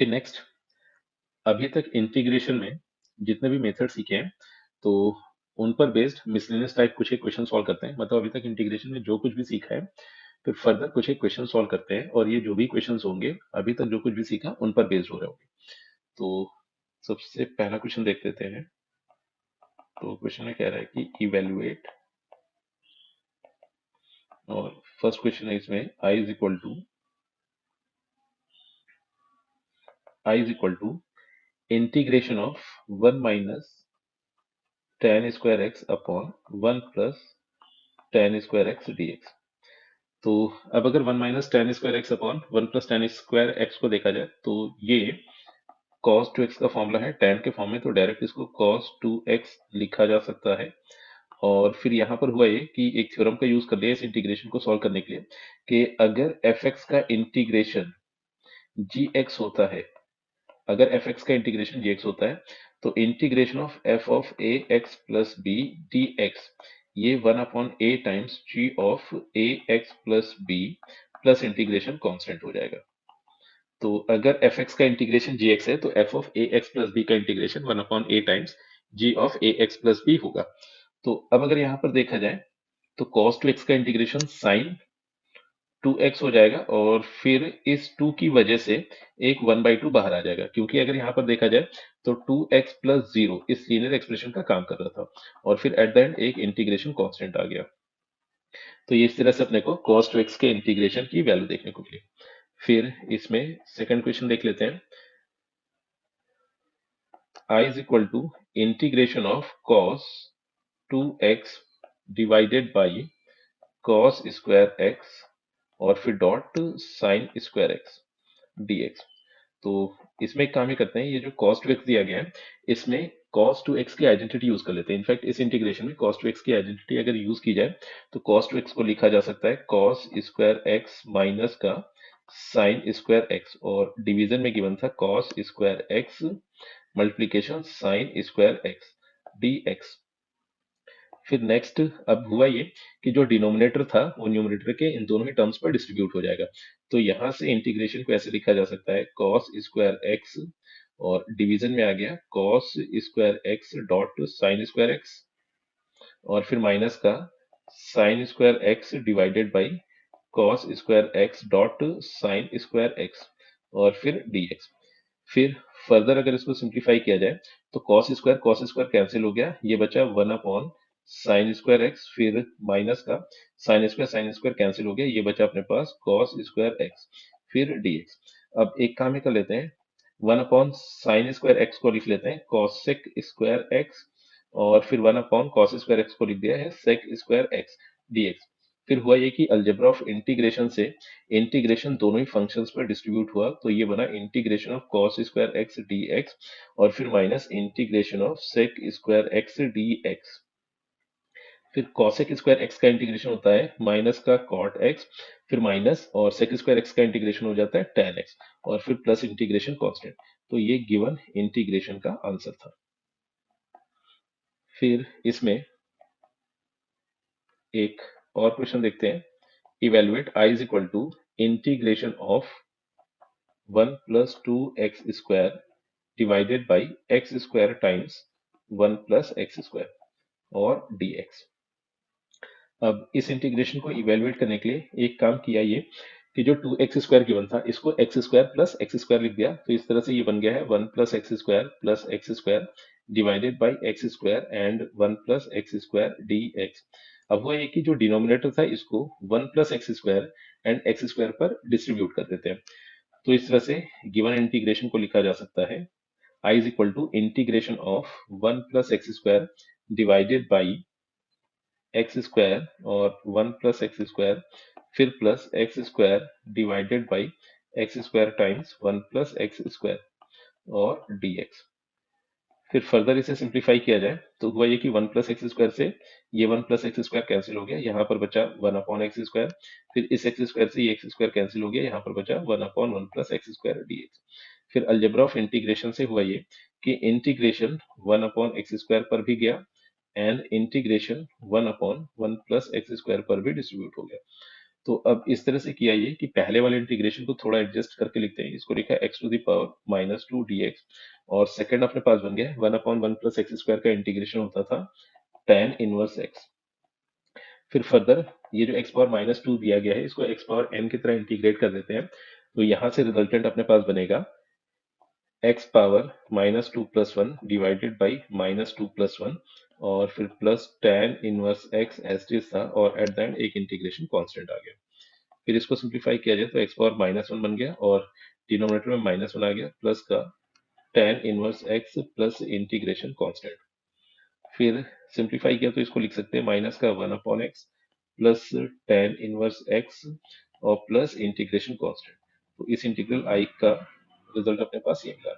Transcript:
फिर नेक्स्ट, अभी तक इंटीग्रेशन में जितने भी मेथड सीखे हैं तो उन पर बेस्ड मिसलेनियस टाइप कुछ एक क्वेश्चन सॉल्व करते हैं। मतलब अभी तक इंटीग्रेशन में जो कुछ भी सीखा है फिर फर्दर कुछ एक क्वेश्चन सॉल्व करते हैं, और ये जो भी क्वेश्चंस होंगे अभी तक जो कुछ भी सीखा उन पर बेस्ड हो रहे होंगे। तो सबसे पहला क्वेश्चन देख लेते हैं। तो क्वेश्चन में कह रहा है कि इवेल्युएट, और फर्स्ट क्वेश्चन है इसमें I is equal to integration of 1 - tan² x upon 1 + tan² x dx। तो अब अगर 1 - tan² x upon 1 + tan² x को देखा जाए तो ये cos2x का फॉर्मूला है tan के फॉर्म में, तो डायरेक्ट इसको cos2x लिखा जा सकता है। और फिर यहाँ पर हुआ ये कि एक थ्योरम का यूज कर लिया इस इंटीग्रेशन को सॉल्व करने के लिए कि अगर fx का इंटीग्रेशन gx होता है, अगर fx का इंटीग्रेशन gx होता है तो integration of f of a x plus b dx ये 1/a times g of a x plus b plus integration constant हो जाएगा। तो अगर fx का इंटीग्रेशन gx है तो f of a x plus b का integration 1/a times g of a x plus b होगा। तो अब अगर यहाँ पर देखा जाए तो cos2x का इंटीग्रेशन sin 2x हो जाएगा, और फिर इस 2 की वजह से एक 1/2 बाहर आ जाएगा, क्योंकि अगर यहाँ पर देखा जाए तो 2x प्लस 0 इस लीनियर एक्सप्रेशन का काम कर रहा था, और फिर एट द एंड एक इंटीग्रेशन कांस्टेंट आ गया। तो ये इस तरह से अपने को cos2x के इंटीग्रेशन की वैल्यू देखने को मिली। फिर इसमें सेकंड क्वेश्चन देख लेते हैं। I is equal to integration of cos 2x divided by cos square x और फिर dot sin square x dx। तो इसमें एक काम ही करते हैं, ये जो cos 2x दिया गया है इसमें cos 2x की आइडेंटिटी यूज कर लेते हैं। इनफैक्ट इस इंटीग्रेशन में cos 2x की आइडेंटिटी अगर यूज की जाए तो cos 2x को लिखा जा सकता है cos स्क्वायर x माइनस का sin स्क्वायर x, और डिवीजन में गिवन था cos square x multiplication sin square x dx। फिर नेक्स्ट अब हुआ ये कि जो डिनोमिनेटर था वो न्यूमरेटर के इन दोनों ही टर्म्स पर डिस्ट्रीब्यूट हो जाएगा। तो यहां से इंटीग्रेशन को ऐसे लिखा जा सकता है cos स्क्वायर x, और डिवीजन में आ गया cos square x dot sin square x, और फिर माइनस का sin square x divided by cos square x dot sin square x, और फिर dx। फिर फर्दर अगर इसको सिंप्लीफाई किया जाए तो cos स्क्वायर कैंसिल हो गया, ये बचा 1 अपॉन साइन स्क्वायर एक्स, फिर माइनस का साइन स्क्वायर कैंसिल हो गया, ये बचा अपने पास cos स्क्वायर एक्स, फिर dx। अब एक काम ही कर लेते हैं, 1 अपॉन साइन स्क्वायर एक्स को लिख लेते हैं cosec स्क्वायर एक्स, और फिर 1 अपॉन cos स्क्वायर एक्स को लिख दिया है sec स्क्वायर एक्स dx। फिर हुआ ये कि अलजेब्रा ऑफ इंटीग्रेशन से इंटीग्रेशन दोनों ही फंक्शंस पर डिस्ट्रीब्यूट हुआ, तो ये बना integration of cos square x dx, और फिर minus integration of sec square x dx। फिर cosec स्क्वायर एक्स का इंटीग्रेशन होता है माइनस का cot x, फिर माइनस और sec स्क्वायर एक्स का इंटीग्रेशन हो जाता है tan x, और फिर प्लस इंटीग्रेशन कांस्टेंट। तो ये गिवन इंटीग्रेशन का आंसर था। फिर इसमें एक और क्वेश्चन देखते हैं। Evaluate I is equal to integration of 1 + 2x square divided by x square times 1 + x square और dx। अब इस इंटीग्रेशन को इवेलुएट करने के लिए एक काम किया ये कि जो 2x स्क्वायर गिवन था इसको x square plus x square लिख दिया, तो इस तरह से ये बन गया है 1 + x² plus x square divided by x square and 1 + x² dx। अब हुआ ये कि जो डिनोमिनेटर था इसको 1 + x² एंड एक्स स्क्वायर पर डिस्ट्रीब्यूट कर देते हैं। तो इस तरह से गिवन इंटीग्रेशन को लिखा जा सकता है I is equal to integration of 1 + x² divided by x square और 1 + x², फिर plus x square divided by x square times 1 + x² और dx। फिर फर्दर इसे सिंप्लीफाई किया जाए तो हुआ ये कि 1 + x² से ये 1 + x² कैंसिल हो गया, यहाँ पर बचा 1/x²। फिर इस x² से ये x² कैंसिल हो गया, यहाँ पर बचा 1/1 + x² dx। फिर अलजेब्रा ऑफ इंटीग्रेशन से हुआ ये कि इंटीग्रेशन 1/x² पर भी गया एंड इंटीग्रेशन 1/1 + x² पर भी डिस्ट्रीब्यूट हो गया। तो अब इस तरह से किया ये कि पहले वाले इंटीग्रेशन को थोड़ा एडजस्ट करके लिखते हैं। इसको लिखा है x to the power minus two d x, और सेकेंड अपने पास बन गया 1/1 + x² का इंटीग्रेशन होता था tan इनवर्स एक्स। फिर फर्दर ये जो x पावर माइनस टू दिया गया है इसको x पावर n की तरह इंटीग्रेट कर देते हैं। तो यहाँ से रिजल्टेंट अपने पास बनेगा x power minus two plus one divided by minus two plus one, और फिर plus tan inverse x as it is था, और एट द एंड एक इंटीग्रेशन कांस्टेंट आ गया। फिर इसको सिंप्लीफाई किया जाए तो x पावर माइनस वन बन गया, और डिनोमिनेटर में माइनस वन आ गया, प्लस का tan inverse x plus integration constant. फिर सिंप्लीफाई किया तो इसको लिख सकते हैं माइनस का 1/x plus tan inverse x और प्लस इंटीग्रेशन कांस्टेंट। तो इस इंटीग्रल I का रिजल्ट अपने पास ये मिला।